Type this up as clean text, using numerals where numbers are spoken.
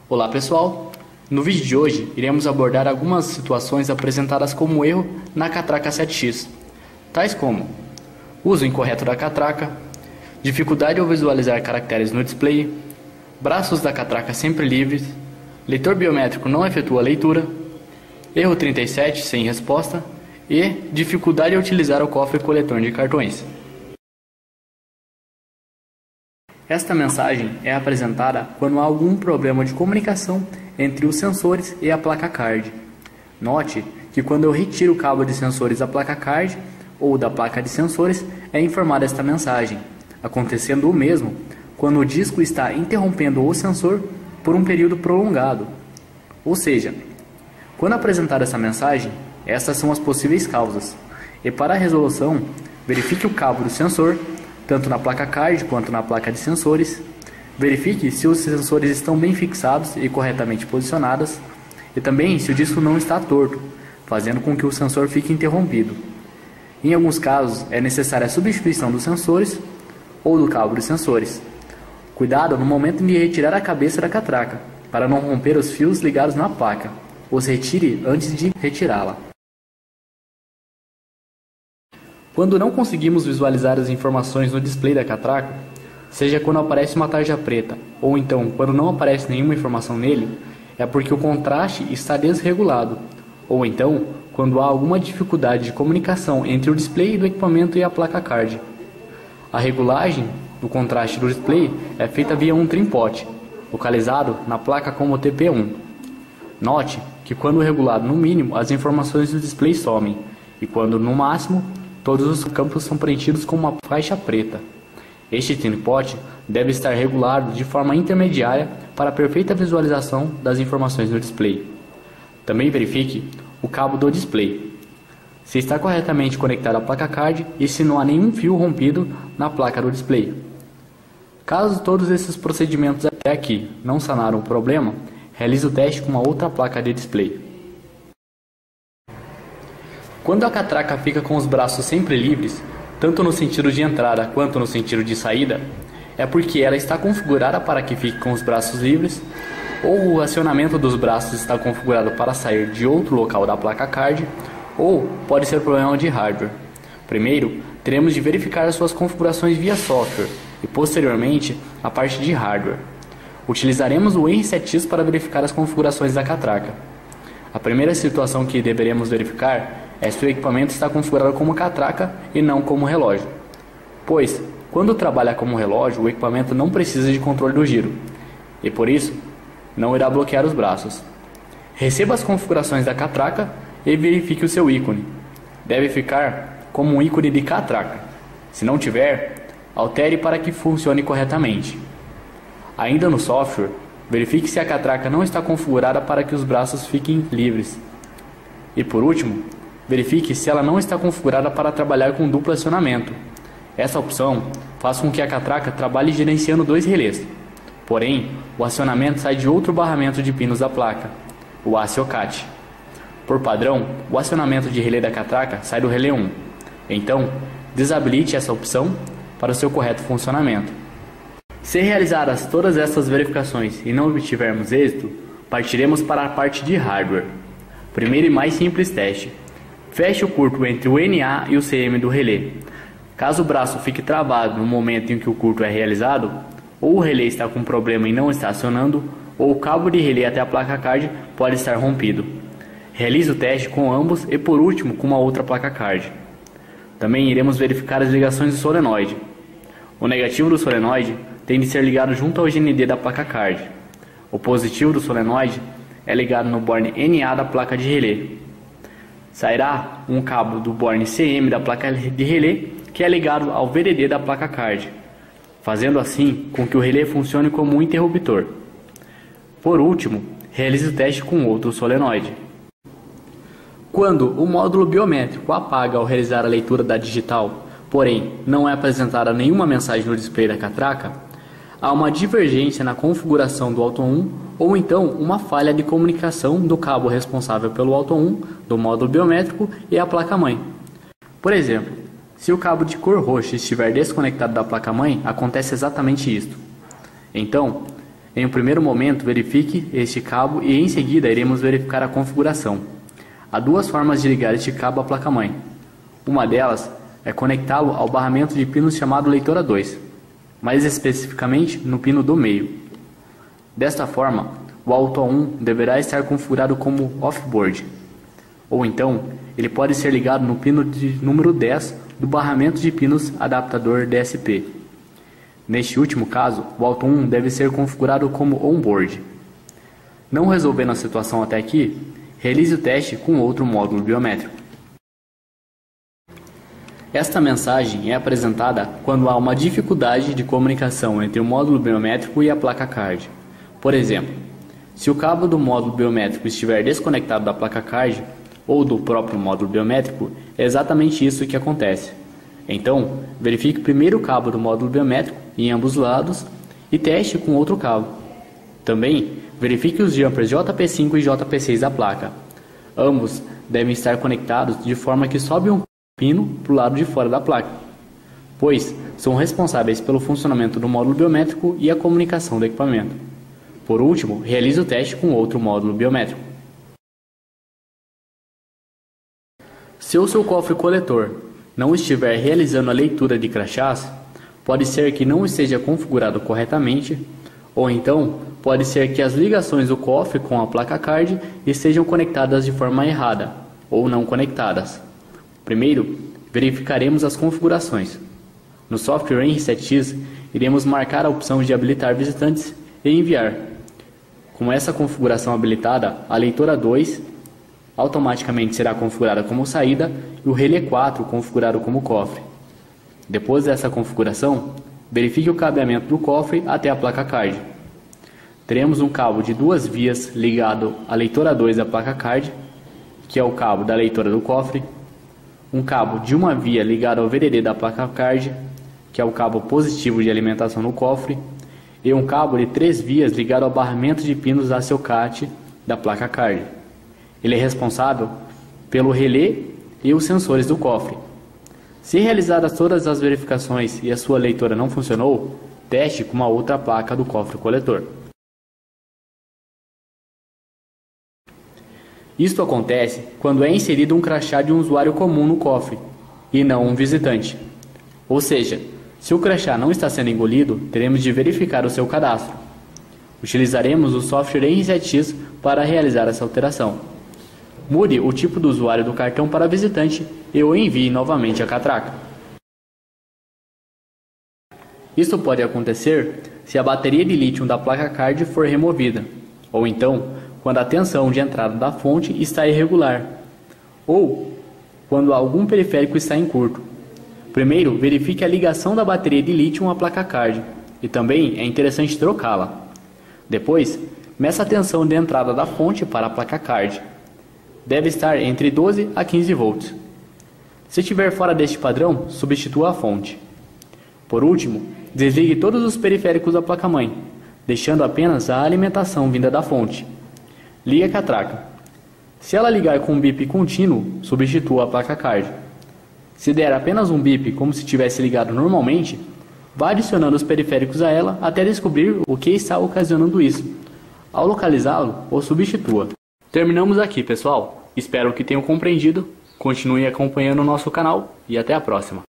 Olá pessoal, no vídeo de hoje iremos abordar algumas situações apresentadas como erro na catraca 7X, tais como uso incorreto da catraca, dificuldade ao visualizar caracteres no display, braços da catraca sempre livres, leitor biométrico não efetua leitura, erro 37 sem resposta e dificuldade ao utilizar o cofre coletor de cartões. Esta mensagem é apresentada quando há algum problema de comunicação entre os sensores e a placa card. Note que quando eu retiro o cabo de sensores da placa card ou da placa de sensores, é informada esta mensagem, acontecendo o mesmo quando o disco está interrompendo o sensor por um período prolongado. Ou seja, quando apresentada essa mensagem, estas são as possíveis causas. E para a resolução, verifique o cabo do sensor, tanto na placa card quanto na placa de sensores. Verifique se os sensores estão bem fixados e corretamente posicionados, e também se o disco não está torto, fazendo com que o sensor fique interrompido. Em alguns casos, é necessária a substituição dos sensores ou do cabo de sensores. Cuidado no momento de retirar a cabeça da catraca, para não romper os fios ligados na placa. Os retire antes de retirá-la. Quando não conseguimos visualizar as informações no display da catraca, seja quando aparece uma tarja preta, ou então quando não aparece nenhuma informação nele, é porque o contraste está desregulado, ou então quando há alguma dificuldade de comunicação entre o display do equipamento e a placa card. A regulagem do contraste do display é feita via um trim-pot, localizado na placa como TP1. Note que quando regulado no mínimo, as informações do display somem, e quando no máximo, todos os campos são preenchidos com uma faixa preta. Este trim-pot deve estar regulado de forma intermediária para a perfeita visualização das informações no display. Também verifique o cabo do display, se está corretamente conectado à placa card e se não há nenhum fio rompido na placa do display. Caso todos esses procedimentos até aqui não sanaram o problema, realize o teste com uma outra placa de display. Quando a catraca fica com os braços sempre livres, tanto no sentido de entrada quanto no sentido de saída, é porque ela está configurada para que fique com os braços livres, ou o acionamento dos braços está configurado para sair de outro local da placa card, ou pode ser problema de hardware. Primeiro, teremos de verificar as suas configurações via software e posteriormente a parte de hardware. Utilizaremos o R7X para verificar as configurações da catraca. A primeira situação que deveremos verificar é se o equipamento está configurado como catraca e não como relógio. Pois, quando trabalha como relógio, o equipamento não precisa de controle do giro, e por isso, não irá bloquear os braços. Receba as configurações da catraca e verifique o seu ícone. Deve ficar como um ícone de catraca. Se não tiver, altere para que funcione corretamente. Ainda no software, verifique se a catraca não está configurada para que os braços fiquem livres. E por último, verifique se ela não está configurada para trabalhar com duplo acionamento. Essa opção faz com que a catraca trabalhe gerenciando dois relés. Porém, o acionamento sai de outro barramento de pinos da placa, o ACOCAT. Por padrão, o acionamento de relé da catraca sai do relé 1. Então, desabilite essa opção para o seu correto funcionamento. Se realizadas todas essas verificações e não obtivermos êxito, partiremos para a parte de hardware. Primeiro e mais simples teste. Feche o curto entre o NA e o CM do relé. Caso o braço fique travado no momento em que o curto é realizado, ou o relé está com problema e não está acionando, ou o cabo de relé até a placa card pode estar rompido. Realize o teste com ambos e por último com uma outra placa card. Também iremos verificar as ligações do solenoide. O negativo do solenoide tem de ser ligado junto ao GND da placa card. O positivo do solenoide é ligado no borne NA da placa de relé. Sairá um cabo do borne CM da placa de relé que é ligado ao VDD da placa card, fazendo assim com que o relé funcione como um interruptor. Por último, realize o teste com outro solenoide. Quando o módulo biométrico apaga ao realizar a leitura da digital, porém não é apresentada nenhuma mensagem no display da catraca, há uma divergência na configuração do Auto 1 ou então uma falha de comunicação do cabo responsável pelo Auto 1, do módulo biométrico e a placa-mãe. Por exemplo, se o cabo de cor roxa estiver desconectado da placa-mãe, acontece exatamente isto. Então, Em um primeiro momento, verifique este cabo e em seguida iremos verificar a configuração. Há duas formas de ligar este cabo à placa-mãe. Uma delas é conectá-lo ao barramento de pinos chamado leitora 2, mais especificamente no pino do meio. Desta forma, o Auto A1 deverá estar configurado como off-board, ou então ele pode ser ligado no pino de número 10 do barramento de pinos adaptador DSP. Neste último caso, o Auto 1 deve ser configurado como on-board. Não resolvendo a situação até aqui, realize o teste com outro módulo biométrico. Esta mensagem é apresentada quando há uma dificuldade de comunicação entre o módulo biométrico e a placa card. Por exemplo, se o cabo do módulo biométrico estiver desconectado da placa card ou do próprio módulo biométrico, é exatamente isso que acontece. Então, verifique primeiro o cabo do módulo biométrico em ambos lados e teste com outro cabo. Também verifique os jumpers JP5 e JP6 da placa. Ambos devem estar conectados de forma que sobe um pino para o lado de fora da placa, pois são responsáveis pelo funcionamento do módulo biométrico e a comunicação do equipamento. Por último, realize o teste com outro módulo biométrico. Se o seu cofre coletor não estiver realizando a leitura de crachás, pode ser que não esteja configurado corretamente, ou então pode ser que as ligações do cofre com a placa card estejam conectadas de forma errada ou não conectadas. Primeiro, verificaremos as configurações. No software R7X, iremos marcar a opção de habilitar visitantes e enviar. Com essa configuração habilitada, a leitora 2 automaticamente será configurada como saída e o relé 4 configurado como cofre. Depois dessa configuração, verifique o cabeamento do cofre até a placa card. Teremos um cabo de 2 vias ligado à leitora 2 da placa card, que é o cabo da leitora do cofre, um cabo de uma via ligado ao VDD da placa card, que é o cabo positivo de alimentação no cofre, e um cabo de 3 vias ligado ao barramento de pinos da ACIOCAT da placa card. Ele é responsável pelo relé e os sensores do cofre. Se realizadas todas as verificações e a sua leitora não funcionou, teste com uma outra placa do cofre coletor. Isto acontece quando é inserido um crachá de um usuário comum no cofre, e não um visitante. Ou seja, se o crachá não está sendo engolido, teremos de verificar o seu cadastro. Utilizaremos o software R7X para realizar essa alteração. Mude o tipo do usuário do cartão para visitante e o envie novamente à catraca. Isso pode acontecer se a bateria de lítio da placa card for removida, ou então quando a tensão de entrada da fonte está irregular, ou quando algum periférico está em curto. Primeiro, verifique a ligação da bateria de lítio à placa card, e também é interessante trocá-la. Depois, meça a tensão de entrada da fonte para a placa card. Deve estar entre 12 a 15 volts. Se estiver fora deste padrão, substitua a fonte. Por último, desligue todos os periféricos da placa-mãe, deixando apenas a alimentação vinda da fonte. Ligue a catraca. Se ela ligar com um bip contínuo, substitua a placa card. Se der apenas um bip como se tivesse ligado normalmente, vá adicionando os periféricos a ela até descobrir o que está ocasionando isso. Ao localizá-lo, o substitua. Terminamos aqui, pessoal. Espero que tenham compreendido. Continuem acompanhando o nosso canal e até a próxima.